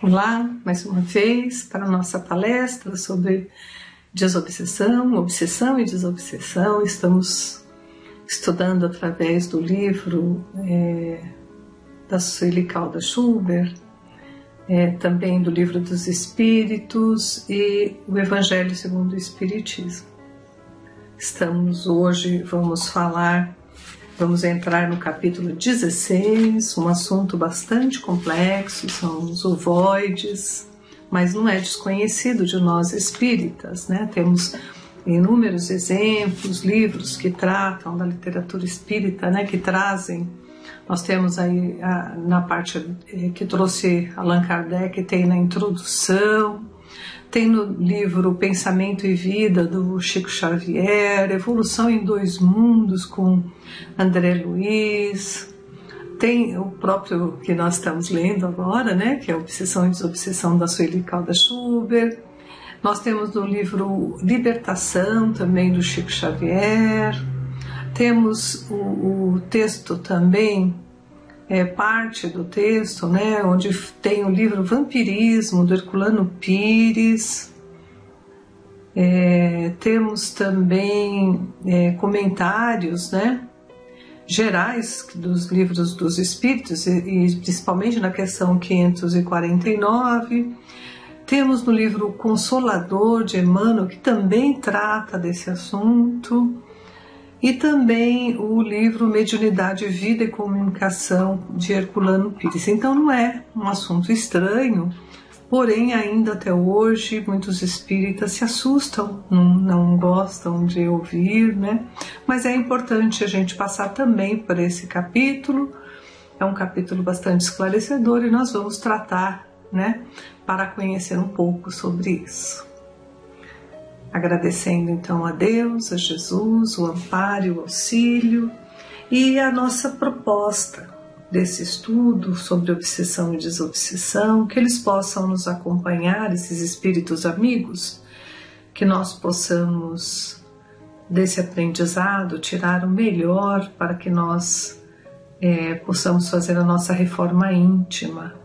Olá, mais uma vez para a nossa palestra sobre desobsessão, obsessão e desobsessão. Estamos estudando através do livro da Sueli Calda Schubert, também do Livro dos Espíritos e o Evangelho segundo o Espiritismo. Vamos entrar no capítulo 16, um assunto bastante complexo, são os ovoides, mas não é desconhecido de nós espíritas, né? Temos inúmeros exemplos, livros que tratam da literatura espírita, né? Que trazem, nós temos aí na parte que trouxe Allan Kardec, tem na introdução, tem no livro Pensamento e Vida, do Chico Xavier, Evolução em Dois Mundos, com André Luiz, tem o próprio que nós estamos lendo agora, né, que é Obsessão e Desobsessão, da Sueli Calda Schubert. Nós temos no livro Libertação, também do Chico Xavier. Temos o texto também, parte do texto, né, onde tem o livro Vampirismo, do Herculano Pires. Temos também comentários, né, gerais dos livros dos Espíritos, e principalmente na questão 549. Temos no livro Consolador, de Emmanuel, que também trata desse assunto. E também o livro Mediunidade, Vida e Comunicação, de Herculano Pires. Então não é um assunto estranho, porém ainda até hoje muitos espíritas se assustam, não gostam de ouvir, né? Mas é importante a gente passar também por esse capítulo. É um capítulo bastante esclarecedor e nós vamos tratar, né, para conhecer um pouco sobre isso. Agradecendo então a Deus, a Jesus, o amparo e o auxílio, e a nossa proposta desse estudo sobre obsessão e desobsessão, que eles possam nos acompanhar, esses espíritos amigos, que nós possamos desse aprendizado tirar o melhor para que nós possamos fazer a nossa reforma íntima,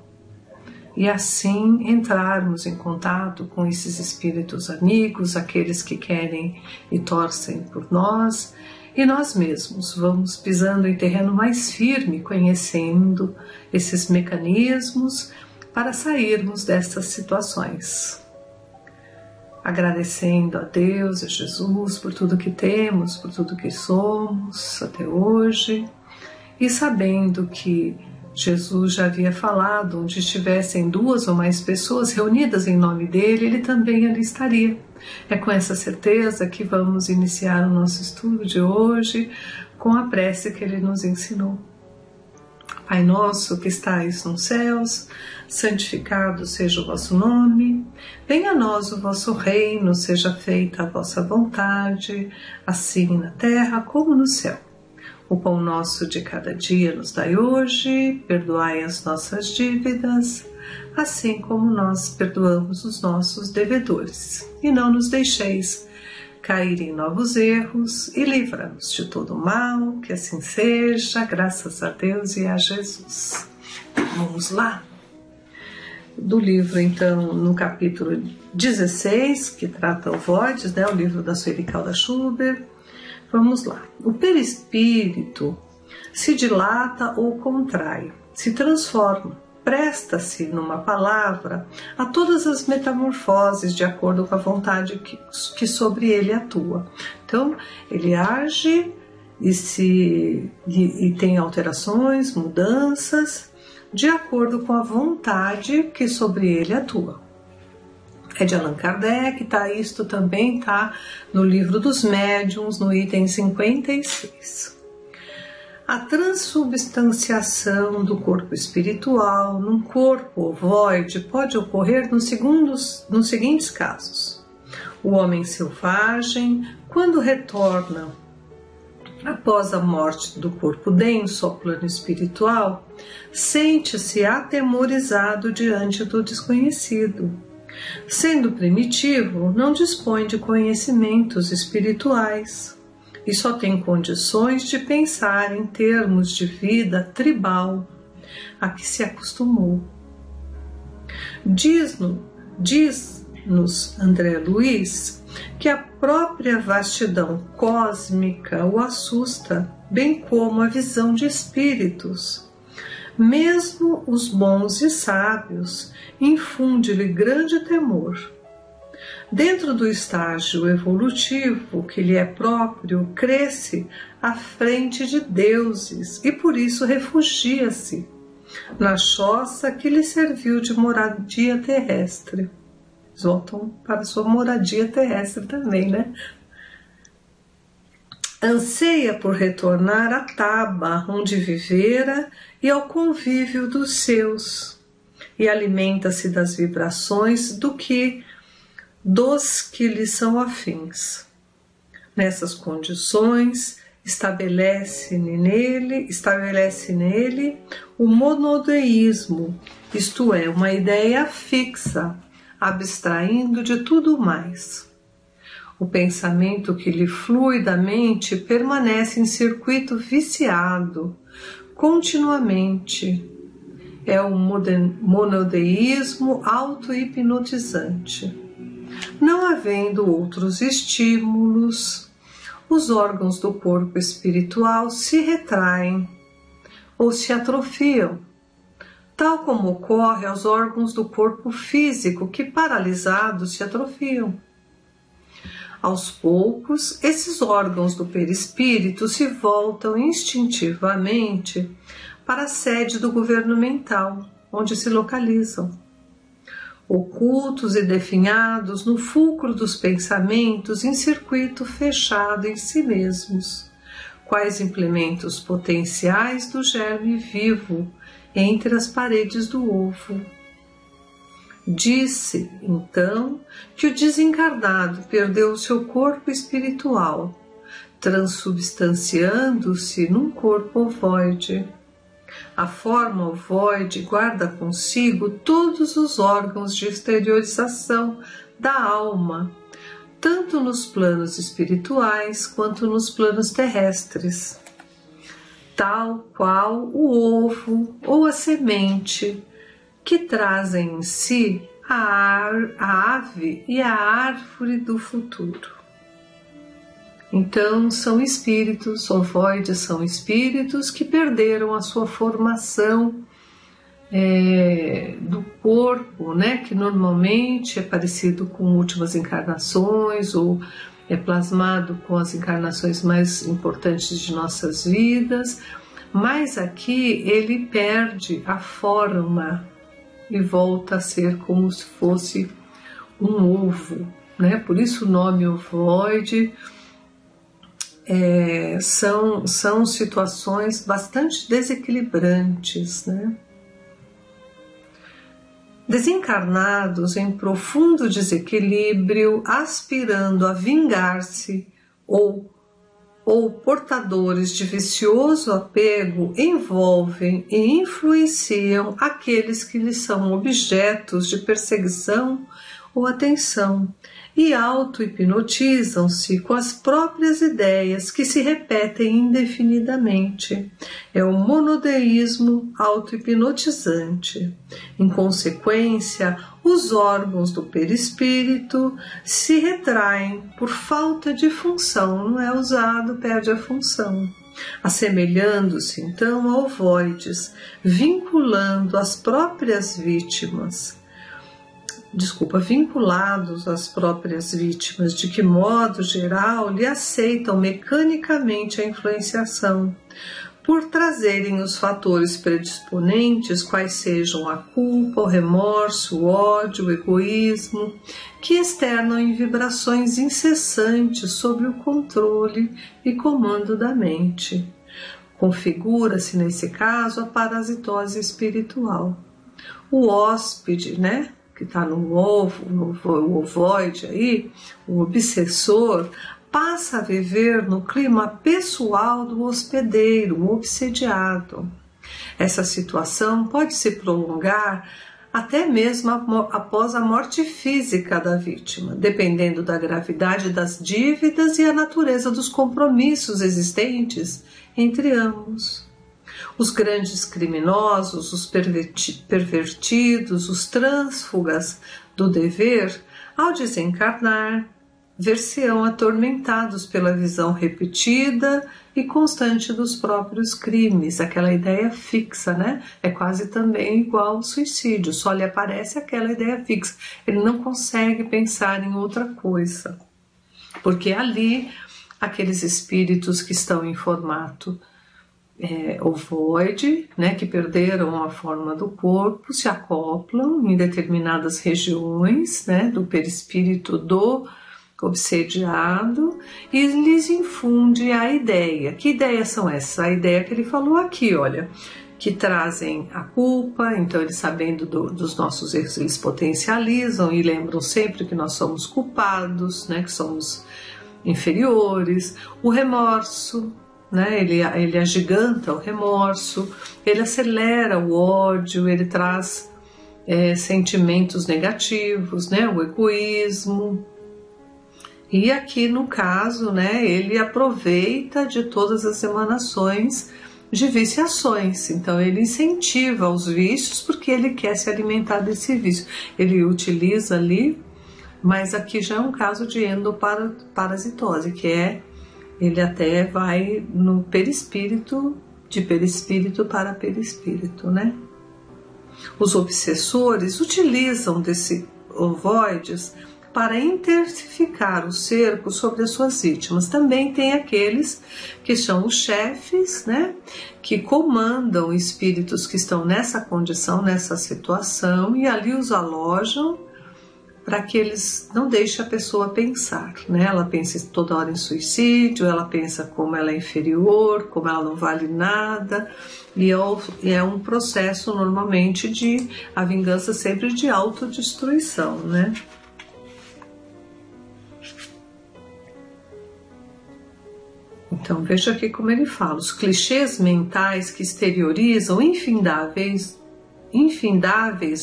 e assim entrarmos em contato com esses espíritos amigos, aqueles que querem e torcem por nós, e nós mesmos vamos pisando em terreno mais firme, conhecendo esses mecanismos para sairmos dessas situações. Agradecendo a Deus e a Jesus por tudo que temos, por tudo que somos até hoje, e sabendo que Jesus já havia falado, onde estivessem 2 ou mais pessoas reunidas em nome dele, ele também ali estaria. É com essa certeza que vamos iniciar o nosso estudo de hoje com a prece que ele nos ensinou. Pai nosso que estais nos céus, santificado seja o vosso nome, venha a nós o vosso reino, seja feita a vossa vontade, assim na terra como no céu. O pão nosso de cada dia nos dai hoje, perdoai as nossas dívidas, assim como nós perdoamos os nossos devedores. E não nos deixeis cair em novos erros, e livra-nos de todo o mal, que assim seja, graças a Deus e a Jesus. Vamos lá? Do livro, então, no capítulo 16, que trata ovoides, né, o livro da Sueli Calda Schubert. Vamos lá. O perispírito se dilata ou contrai, se transforma, presta-se, numa palavra, a todas as metamorfoses de acordo com a vontade que sobre ele atua. Então, ele age e tem alterações, mudanças, de acordo com a vontade que sobre ele atua. É de Allan Kardec, isto também está no livro dos médiuns, no item 56. A transubstanciação do corpo espiritual num corpo ovoide pode ocorrer nos seguintes casos. O homem selvagem, quando retorna após a morte do corpo denso ao plano espiritual, sente-se atemorizado diante do desconhecido. Sendo primitivo, não dispõe de conhecimentos espirituais e só tem condições de pensar em termos de vida tribal a que se acostumou. Diz-nos André Luiz que a própria vastidão cósmica o assusta, bem como a visão de espíritos. Mesmo os bons e sábios infunde-lhe grande temor. Dentro do estágio evolutivo que lhe é próprio, cresce à frente de deuses e por isso refugia-se na choça que lhe serviu de moradia terrestre. Eles voltam para sua moradia terrestre também, né? Anseia por retornar à taba onde vivera e ao convívio dos seus, e alimenta-se das vibrações dos que lhe são afins. Nessas condições, estabelece nele o monodeísmo, isto é, uma ideia fixa, abstraindo de tudo mais. O pensamento que lhe flui da mente permanece em circuito viciado, continuamente. É um monodeísmo auto-hipnotizante. Não havendo outros estímulos, os órgãos do corpo espiritual se retraem ou se atrofiam, tal como ocorre aos órgãos do corpo físico que, paralisados, se atrofiam. Aos poucos, esses órgãos do perispírito se voltam instintivamente para a sede do governo mental, onde se localizam. Ocultos e definhados no fulcro dos pensamentos em circuito fechado em si mesmos, quais implementos potenciais do germe vivo entre as paredes do ovo. Disse, então, que o desencarnado perdeu o seu corpo espiritual, transubstanciando-se num corpo ovoide. A forma ovoide guarda consigo todos os órgãos de exteriorização da alma, tanto nos planos espirituais quanto nos planos terrestres. Tal qual o ovo ou a semente, que trazem em si a ave e a árvore do futuro. Então, são espíritos, ovoides são espíritos que perderam a sua formação do corpo, né, que normalmente é parecido com últimas encarnações ou é plasmado com as encarnações mais importantes de nossas vidas, mas aqui ele perde a forma e volta a ser como se fosse um ovo, né? Por isso o nome ovoide. São situações bastante desequilibrantes, né? Desencarnados em profundo desequilíbrio, aspirando a vingar-se ou portadores de vicioso apego, envolvem e influenciam aqueles que lhes são objetos de perseguição ou atenção e auto-hipnotizam-se com as próprias ideias que se repetem indefinidamente. É o monodeísmo auto-hipnotizante. Em consequência, os órgãos do perispírito se retraem por falta de função, não é usado, perde a função. Assemelhando-se então a ovoides, vinculados às próprias vítimas, de que modo geral lhe aceitam mecanicamente a influenciação, por trazerem os fatores predisponentes, quais sejam a culpa, o remorso, o ódio, o egoísmo, que externam em vibrações incessantes sob o controle e comando da mente. Configura-se nesse caso a parasitose espiritual. O hóspede, né, que está no ovo, o ovoide aí, o obsessor, passa a viver no clima pessoal do hospedeiro, o obsediado. Essa situação pode se prolongar até mesmo após a morte física da vítima, dependendo da gravidade das dívidas e a natureza dos compromissos existentes entre ambos. Os grandes criminosos, os pervertidos, os trânsfugas do dever, ao desencarnar, ver-se-ão atormentados pela visão repetida e constante dos próprios crimes, aquela ideia fixa, né? É quase também igual ao suicídio, só lhe aparece aquela ideia fixa. Ele não consegue pensar em outra coisa, porque ali aqueles espíritos que estão em formato ovoide, né, que perderam a forma do corpo, se acoplam em determinadas regiões, né, do perispírito do obsediado e lhes infunde a ideia. Que ideias são essas? A ideia que ele falou aqui, olha, que trazem a culpa, então eles sabendo dos nossos erros, eles potencializam e lembram sempre que nós somos culpados, né, que somos inferiores, o remorso, né, ele agiganta o remorso, ele acelera o ódio, ele traz sentimentos negativos, né, o egoísmo. E aqui no caso, né, ele aproveita de todas as emanações de viciações, então ele incentiva os vícios porque ele quer se alimentar desse vício. Ele utiliza ali, mas aqui já é um caso de endoparasitose, que ele até vai no perispírito, de perispírito para perispírito, né? Os obsessores utilizam desse ovoides para intensificar o cerco sobre as suas vítimas. Também tem aqueles que são os chefes, né, que comandam espíritos que estão nessa condição, nessa situação, e ali os alojam para que eles não deixem a pessoa pensar, né? Ela pensa toda hora em suicídio, ela pensa como ela é inferior, como ela não vale nada, e é um processo normalmente a vingança sempre de autodestruição, né? Então veja aqui como ele fala, os clichês mentais que exteriorizam infindáveis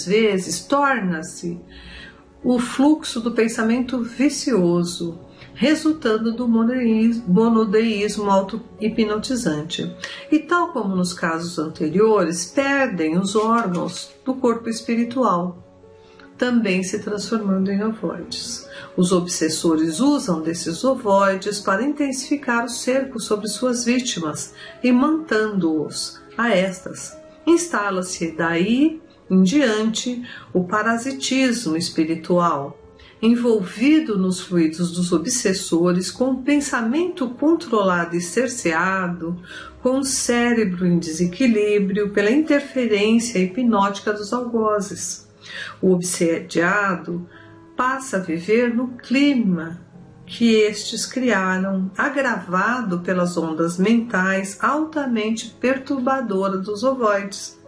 vezes torna-se o fluxo do pensamento vicioso, resultando do monodeísmo auto-hipnotizante. E tal como nos casos anteriores, perdem os órgãos do corpo espiritual, também se transformando em ovoides. Os obsessores usam desses ovoides para intensificar o cerco sobre suas vítimas e mantendo-os a estas. Instala-se daí em diante o parasitismo espiritual, envolvido nos fluidos dos obsessores, com o pensamento controlado e cerceado, com o cérebro em desequilíbrio pela interferência hipnótica dos algozes. O obsediado passa a viver no clima que estes criaram, agravado pelas ondas mentais altamente perturbadoras dos ovoides,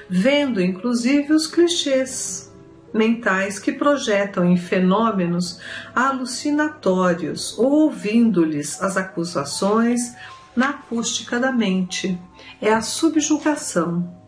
vendo inclusive os clichês mentais que projetam em fenômenos alucinatórios ou ouvindo-lhes as acusações na acústica da mente. É a subjugação.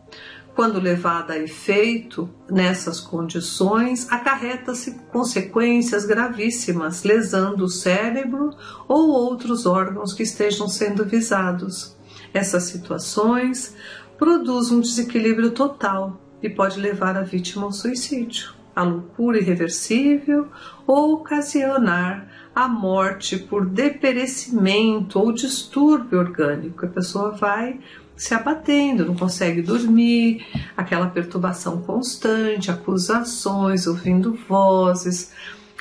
Quando levada a efeito nessas condições, acarreta-se consequências gravíssimas, lesando o cérebro ou outros órgãos que estejam sendo visados. Essas situações produzem um desequilíbrio total e pode levar a vítima ao suicídio, à loucura irreversível ou ocasionar a morte por deperecimento ou distúrbio orgânico. A pessoa vai se abatendo, não consegue dormir, aquela perturbação constante, acusações, ouvindo vozes,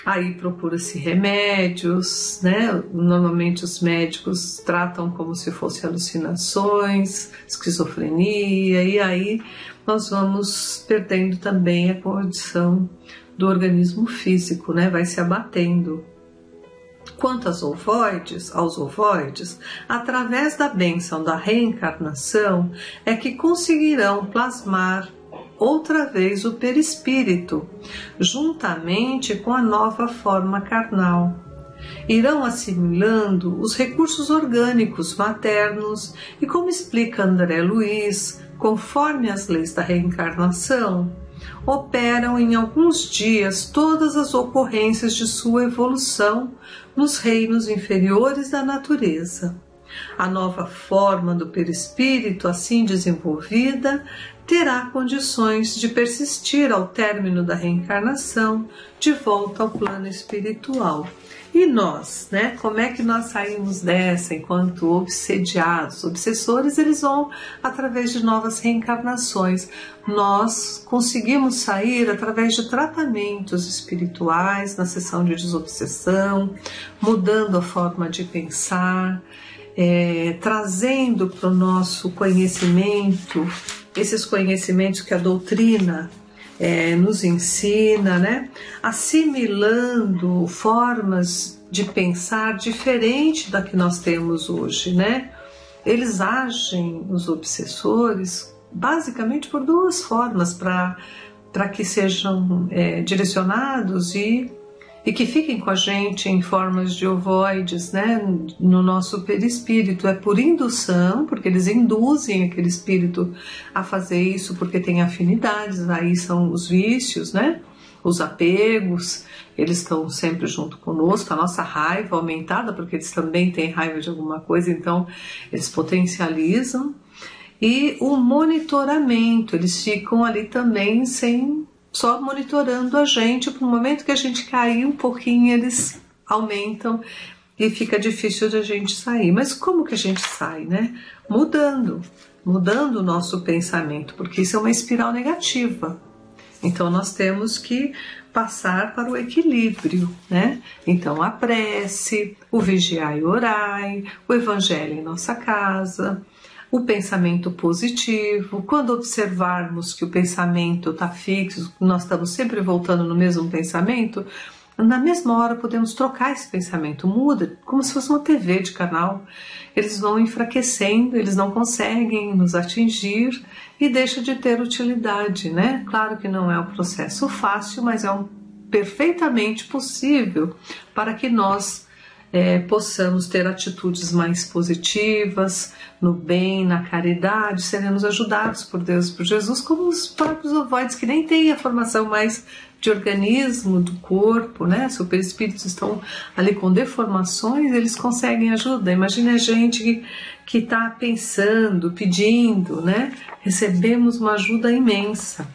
aí procura-se remédios, né? Normalmente os médicos tratam como se fossem alucinações, esquizofrenia, e aí nós vamos perdendo também a condição do organismo físico, né? Vai se abatendo. Quanto aos ovoides, através da bênção da reencarnação, é que conseguirão plasmar outra vez o perispírito, juntamente com a nova forma carnal. Irão assimilando os recursos orgânicos maternos e, como explica André Luiz, conforme as leis da reencarnação, operam em alguns dias todas as ocorrências de sua evolução nos reinos inferiores da natureza. A nova forma do perispírito, assim desenvolvida, terá condições de persistir ao término da reencarnação de volta ao plano espiritual. E nós, né? Como é que nós saímos dessa enquanto obsediados? Obsessores, eles vão através de novas reencarnações. Nós conseguimos sair através de tratamentos espirituais na sessão de desobsessão, mudando a forma de pensar, trazendo para o nosso conhecimento esses conhecimentos que a doutrina nos ensina, né? Assimilando formas de pensar diferente da que nós temos hoje, né? Eles agem, os obsessores, basicamente por duas formas, para que sejam direcionados e que fiquem com a gente em formas de ovoides, né, no nosso perispírito. É por indução, porque eles induzem aquele espírito a fazer isso porque tem afinidades, aí são os vícios, né, os apegos, eles estão sempre junto conosco, a nossa raiva aumentada, porque eles também têm raiva de alguma coisa, então eles potencializam. E o monitoramento, eles ficam ali também só monitorando a gente. Para o momento que a gente cair um pouquinho, eles aumentam e fica difícil de a gente sair. Mas como que a gente sai, né? Mudando o nosso pensamento, porque isso é uma espiral negativa. Então nós temos que passar para o equilíbrio, né? Então a prece, o vigiai e orai, o evangelho em nossa casa, o pensamento positivo. Quando observarmos que o pensamento está fixo, nós estamos sempre voltando no mesmo pensamento, na mesma hora podemos trocar esse pensamento, muda, como se fosse uma TV de canal. Eles vão enfraquecendo, eles não conseguem nos atingir e deixa de ter utilidade, né? Claro que não é um processo fácil, mas é perfeitamente possível para que nós possamos ter atitudes mais positivas, no bem, na caridade, seremos ajudados por Deus e por Jesus, como os próprios ovoides, que nem têm a formação mais de organismo do corpo, né? Se os perispíritos estão ali com deformações, eles conseguem ajuda. Imagine a gente que está pensando, pedindo, né? Recebemos uma ajuda imensa.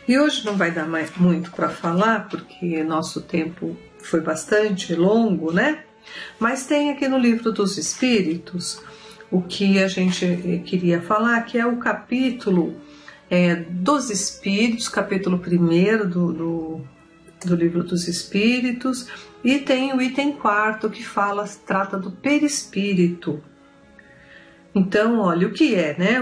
E hoje não vai dar mais muito para falar, porque nosso tempo foi bastante longo, né? Mas tem aqui no Livro dos Espíritos o que a gente queria falar, que é o capítulo dos Espíritos, capítulo 1 do Livro dos Espíritos, e tem o item 4 que trata do perispírito. Então, olha, o que é, né?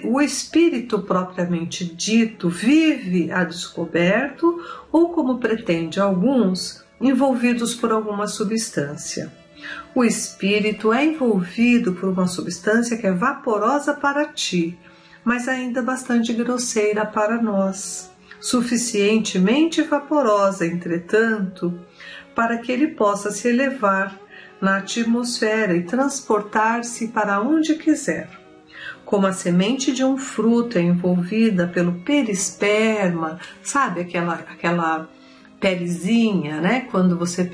O espírito propriamente dito vive a descoberto ou, como pretende alguns, envolvidos por alguma substância. O espírito é envolvido por uma substância que é vaporosa para ti, mas ainda bastante grosseira para nós, suficientemente vaporosa, entretanto, para que ele possa se elevar na atmosfera e transportar-se para onde quiser. Como a semente de um fruto é envolvida pelo perisperma, sabe aquela pelezinha, né? Quando você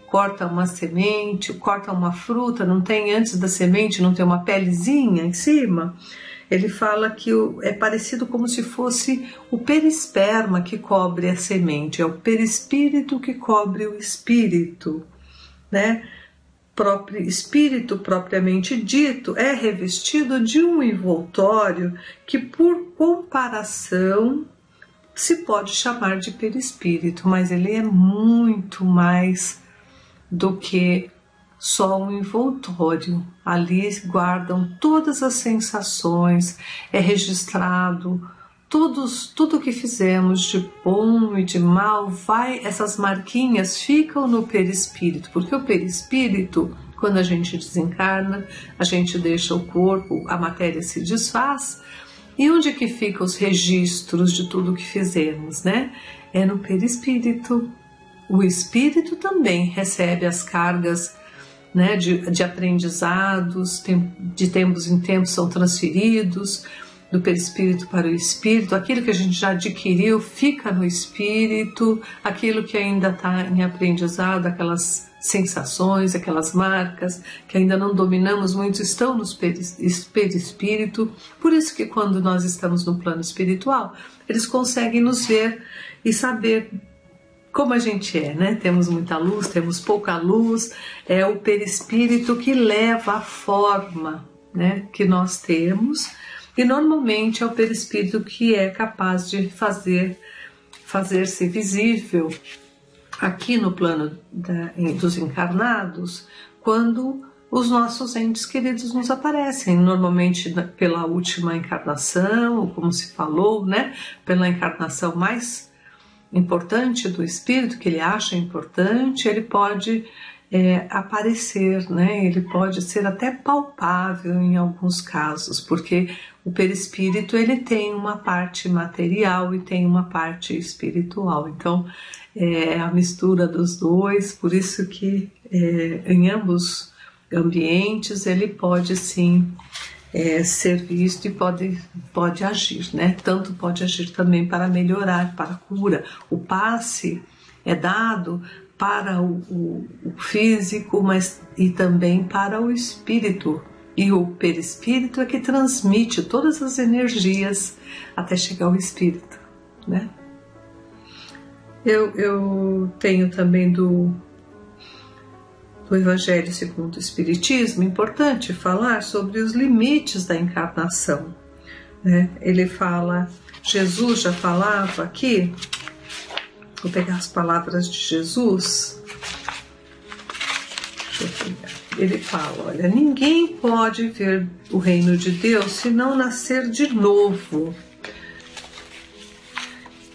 corta uma semente, corta uma fruta, não tem antes da semente, não tem uma pelezinha em cima? Ele fala que é parecido como se fosse o perisperma que cobre a semente, é o perispírito que cobre o espírito, né? Espírito propriamente dito é revestido de um envoltório que, por comparação, se pode chamar de perispírito, mas ele é muito mais do que só um envoltório. Ali guardam todas as sensações, é registrado tudo que fizemos de bom e de mal, essas marquinhas ficam no perispírito, porque o perispírito, quando a gente desencarna, a gente deixa o corpo, a matéria se desfaz. E onde que ficam os registros de tudo que fizemos, né? É no perispírito. O espírito também recebe as cargas, né, de aprendizados, de tempos em tempos são transferidos. do perispírito para o espírito, aquilo que a gente já adquiriu fica no espírito, aquilo que ainda está em aprendizado, aquelas sensações, aquelas marcas que ainda não dominamos muito, estão no perispírito. Por isso que quando nós estamos no plano espiritual, eles conseguem nos ver e saber como a gente é, né? Temos muita luz, temos pouca luz, é o perispírito que leva a forma, né, que nós temos, e normalmente é o perispírito que é capaz de fazer-se visível aqui no plano dos encarnados, quando os nossos entes queridos nos aparecem, normalmente pela última encarnação, ou como se falou, né, pela encarnação mais importante do espírito, que ele acha importante, ele pode aparecer, né? Ele pode ser até palpável em alguns casos, porque o perispírito ele tem uma parte material e tem uma parte espiritual, então é a mistura dos dois, por isso que em ambos ambientes ele pode sim ser visto e pode agir, né? Tanto pode agir também para melhorar, para a cura. O passe é dado para o físico, mas e também para o espírito. E o perispírito é que transmite todas as energias até chegar ao espírito, né? Eu tenho também do Evangelho segundo o Espiritismo, importante falar sobre os limites da encarnação, né? Ele fala, Jesus já falava aqui, vou pegar as palavras de Jesus, deixa eu pegar. Ele fala, olha, ninguém pode ver o reino de Deus se não nascer de novo.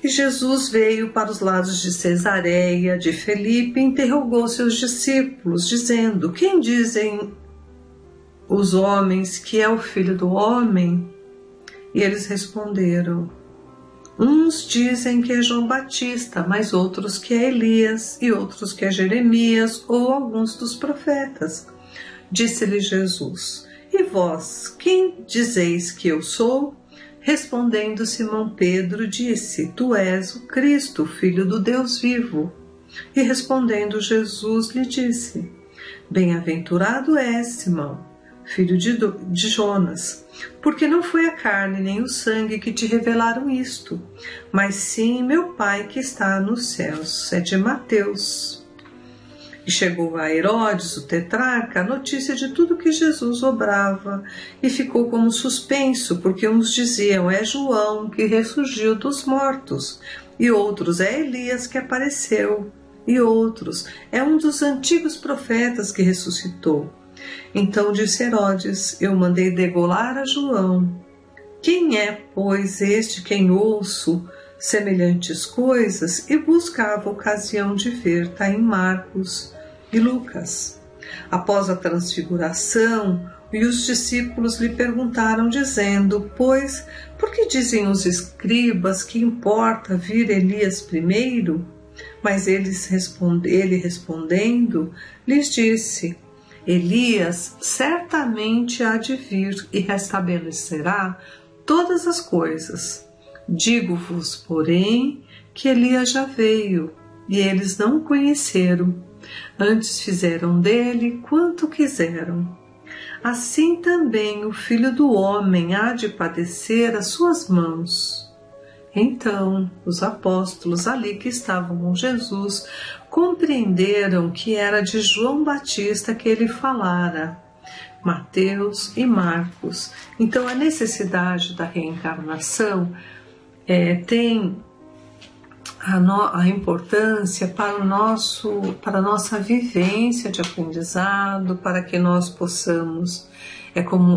E Jesus veio para os lados de Cesareia, de Felipe, e interrogou seus discípulos, dizendo, quem dizem os homens que é o Filho do Homem? E eles responderam, uns dizem que é João Batista, mas outros que é Elias, e outros que é Jeremias, ou alguns dos profetas. Disse-lhe Jesus, e vós, quem dizeis que eu sou? Respondendo Simão Pedro, disse, tu és o Cristo, filho do Deus vivo. E respondendo Jesus lhe disse, bem-aventurado és, Simão, filho de Jonas, porque não foi a carne nem o sangue que te revelaram isto, mas sim meu Pai que está nos céus. É de Mateus. E chegou a Herodes, o tetrarca, a notícia de tudo que Jesus obrava, e ficou como suspenso, porque uns diziam, é João que ressurgiu dos mortos, e outros, é Elias que apareceu, e outros, é um dos antigos profetas que ressuscitou. Então disse Herodes, eu mandei degolar a João. Quem é, pois, este quem ouço semelhantes coisas? E buscava ocasião de ver, está em Marcos e Lucas. Após a transfiguração, e os discípulos lhe perguntaram, dizendo, pois, por que dizem os escribas que importa vir Elias primeiro? Mas ele respondendo, lhes disse, Elias certamente há de vir e restabelecerá todas as coisas. Digo-vos, porém, que Elias já veio, e eles não o conheceram. Antes fizeram dele quanto quiseram. Assim também o Filho do Homem há de padecer às suas mãos. Então os apóstolos ali que estavam com Jesus compreenderam que era de João Batista que ele falara, Mateus e Marcos. Então a necessidade da reencarnação tem a importância para a nossa vivência de aprendizado, para que nós possamos,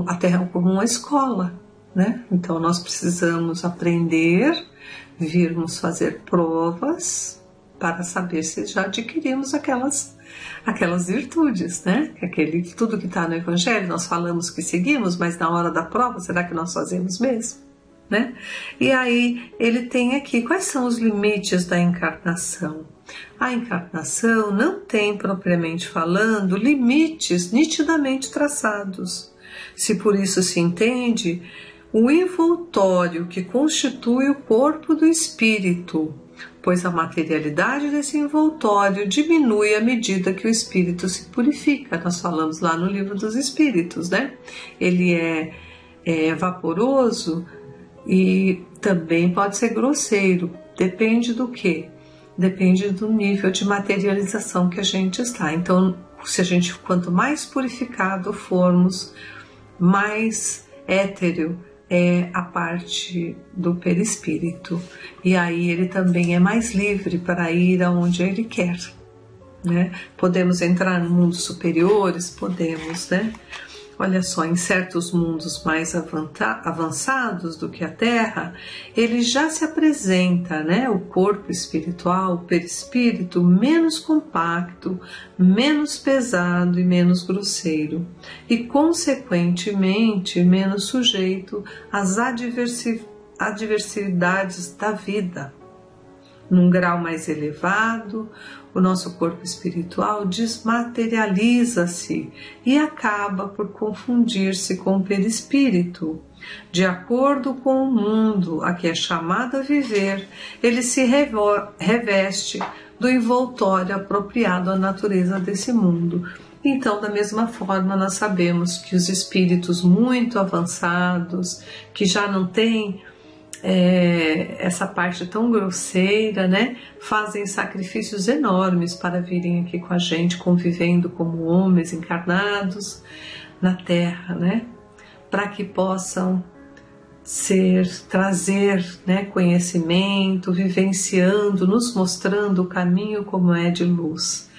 a Terra é como uma escola, né? Então nós precisamos aprender, virmos fazer provas para saber se já adquirimos aquelas virtudes, né? Tudo que está no Evangelho, nós falamos que seguimos, mas na hora da prova, será que nós fazemos mesmo? Né? E aí ele tem aqui, quais são os limites da encarnação? A encarnação não tem, propriamente falando, limites nitidamente traçados. Se por isso se entende o envoltório que constitui o corpo do espírito, pois a materialidade desse envoltório diminui à medida que o espírito se purifica. Nós falamos lá no Livro dos Espíritos, né? Ele é vaporoso e também pode ser grosseiro. Depende do quê? Depende do nível de materialização que a gente está. Então, quanto mais purificado formos, mais étereo é a parte do perispírito, e aí ele também é mais livre para ir aonde ele quer, né? Podemos entrar em mundos superiores, podemos, né? Olha só, em certos mundos mais avançados do que a Terra, ele já se apresenta, né? O corpo espiritual, o perispírito, menos compacto, menos pesado e menos grosseiro, e, consequentemente, menos sujeito às adversidades da vida. Num grau mais elevado, o nosso corpo espiritual desmaterializa-se e acaba por confundir-se com o perispírito. De acordo com o mundo a que é chamado a viver, ele se reveste do envoltório apropriado à natureza desse mundo. Então, da mesma forma, nós sabemos que os espíritos muito avançados, que já não têm essa parte tão grosseira, né, fazem sacrifícios enormes para virem aqui com a gente, convivendo como homens encarnados na Terra, né, para que possam trazer, né, conhecimento, vivenciando, nos mostrando o caminho como é de luz.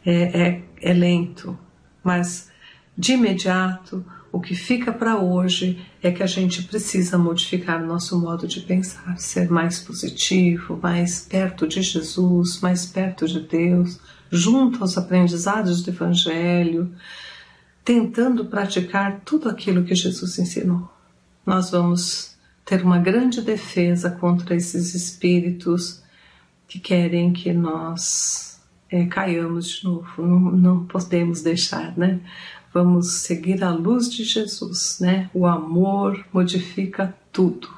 É lento, mas de imediato o que fica para hoje é que a gente precisa modificar o nosso modo de pensar, ser mais positivo, mais perto de Jesus, mais perto de Deus, junto aos aprendizados do Evangelho, tentando praticar tudo aquilo que Jesus ensinou. Nós vamos ter uma grande defesa contra esses espíritos que querem que nós caiamos de novo. Não podemos deixar, né? Vamos seguir a luz de Jesus, né? O amor modifica tudo.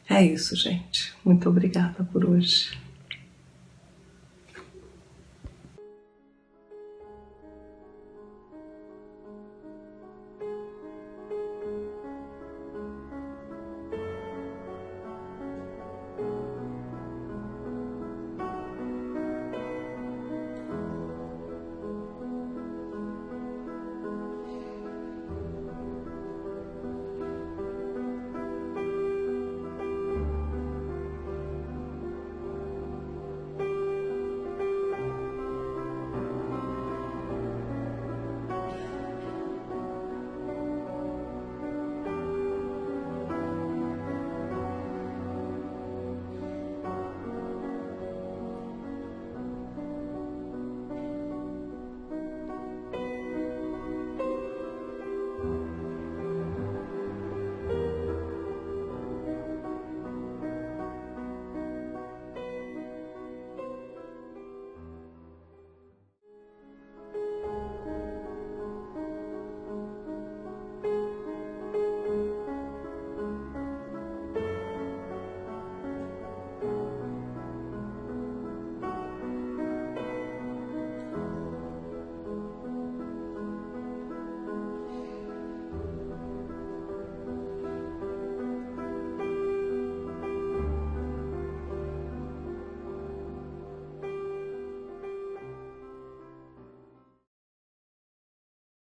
É isso, gente. Muito obrigada por hoje.